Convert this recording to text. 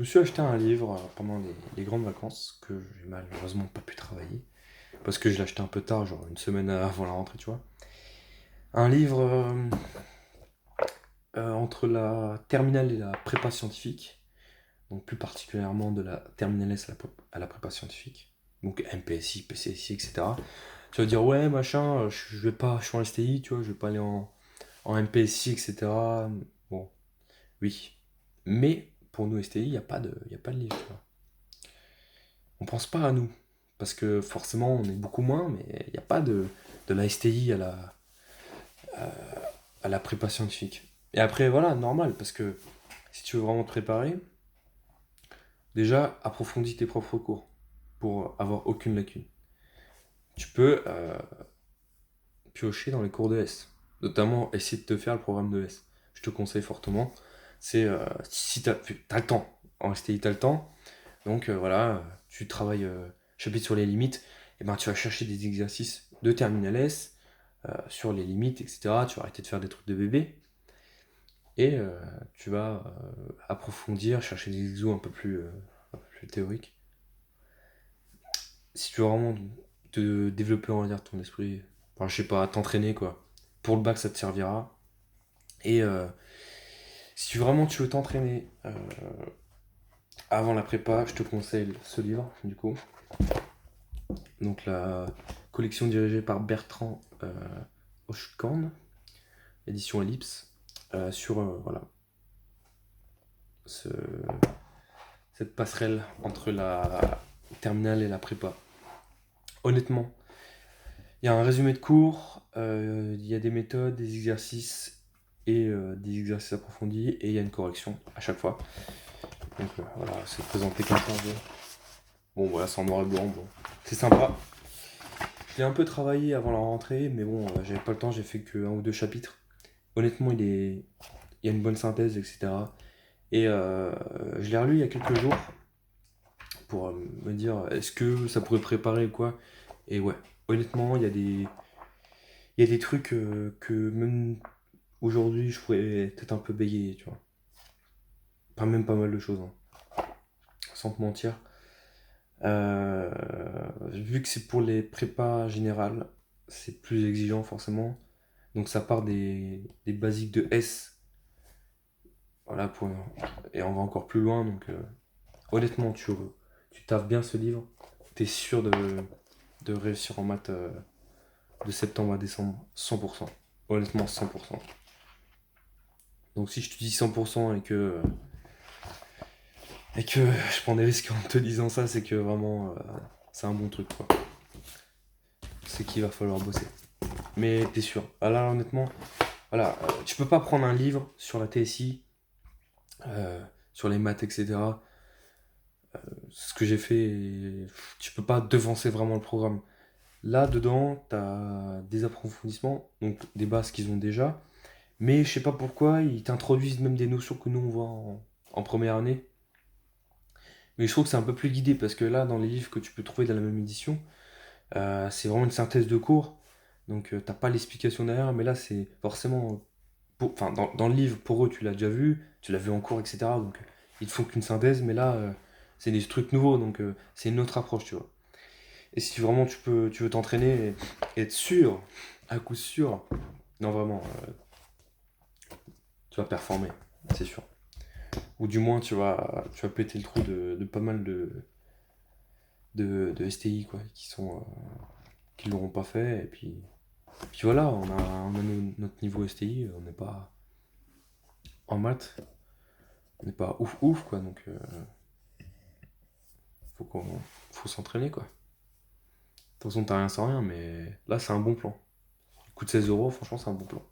Je me suis acheté un livre pendant les grandes vacances que j'ai malheureusement pas pu travailler parce que je l'ai acheté un peu tard, genre une semaine avant la rentrée, tu vois. Un livre entre la terminale et la prépa scientifique, donc plus particulièrement de la terminale S à la prépa scientifique, donc MPSI, PCSI, etc. Tu vas dire ouais machin, je vais pas, je suis en STI, tu vois, je vais pas aller en MPSI, etc. Bon, oui, mais pour nous STI, y a pas de livre, tu vois. On pense pas à nous. Parce que forcément, on est beaucoup moins, mais il n'y a pas de la STI à la prépa scientifique. Et après, voilà, normal, parce que si tu veux vraiment te préparer, déjà, approfondis tes propres cours pour avoir aucune lacune. Tu peux piocher dans les cours de S, notamment essayer de te faire le programme de S. Je te conseille fortement. C'est si tu as le temps, en STI, tu as le temps, donc voilà, tu travailles chapitre sur les limites, et ben tu vas chercher des exercices de terminal S sur les limites, etc. Tu vas arrêter de faire des trucs de bébé et tu vas approfondir, chercher des exos un peu plus théoriques. Si tu veux vraiment te développer, on va dire, ton esprit, enfin, je sais pas, t'entraîner quoi. Pour le bac, ça te servira. Et si vraiment tu veux t'entraîner avant la prépa, je te conseille ce livre, du coup. Donc la collection dirigée par Bertrand Hochkorn, édition Ellipse, sur voilà, ce, cette passerelle entre la terminale et la prépa. Honnêtement, il y a un résumé de cours, il y a des méthodes, des exercices et des exercices approfondis et il y a une correction à chaque fois. Donc voilà, c'est présenté comme ça. Bon voilà, c'est en noir et blanc, bon. C'est sympa. J'ai un peu travaillé avant la rentrée, mais bon, j'avais pas le temps, j'ai fait que un ou deux chapitres. Honnêtement, il y a une bonne synthèse, etc. Et je l'ai relu il y a quelques jours pour me dire est-ce que ça pourrait préparer ou quoi. Et ouais, honnêtement, il y a des trucs que même aujourd'hui je pourrais peut-être un peu bégayer, tu vois. Pas même pas mal de choses, hein, sans te mentir. Euh, Vu que c'est pour les prépas générales, c'est plus exigeant forcément. Donc ça part des basiques de S, voilà, et on va encore plus loin. Donc honnêtement, tu taffes bien ce livre, t'es sûr de réussir en maths de septembre à décembre, 100%. Honnêtement, 100%. Donc si je te dis 100% et que je prends des risques en te disant ça, c'est que vraiment c'est un bon truc, quoi. C'est qu'il va falloir bosser. Mais t'es sûr. Ah là, honnêtement, voilà, tu peux pas prendre un livre sur la TSI, sur les maths, etc. Ce que j'ai fait, tu peux pas devancer vraiment le programme. Là, dedans, t'as des approfondissements, donc des bases qu'ils ont déjà. Mais je sais pas pourquoi, ils t'introduisent même des notions que nous on voit en première année. Mais je trouve que c'est un peu plus guidé parce que là, dans les livres que tu peux trouver dans la même édition, c'est vraiment une synthèse de cours. Donc t'as pas l'explication derrière, mais là c'est forcément. Enfin, dans le livre, pour eux, tu l'as déjà vu, tu l'as vu en cours, etc. Donc ils te font qu'une synthèse, mais là c'est des trucs nouveaux, donc c'est une autre approche, tu vois. Et si vraiment tu veux t'entraîner et être sûr, à coup sûr, non vraiment, tu vas performer, c'est sûr. Ou du moins tu vas péter le trou de pas mal de STI quoi, qui l'auront pas fait. Et puis voilà, on a notre niveau STI, on n'est pas en maths, on n'est pas ouf ouf quoi, donc faut qu'on faut s'entraîner quoi. De toute façon t'as rien sans rien, mais là c'est un bon plan. Il coûte 16 euros, franchement c'est un bon plan.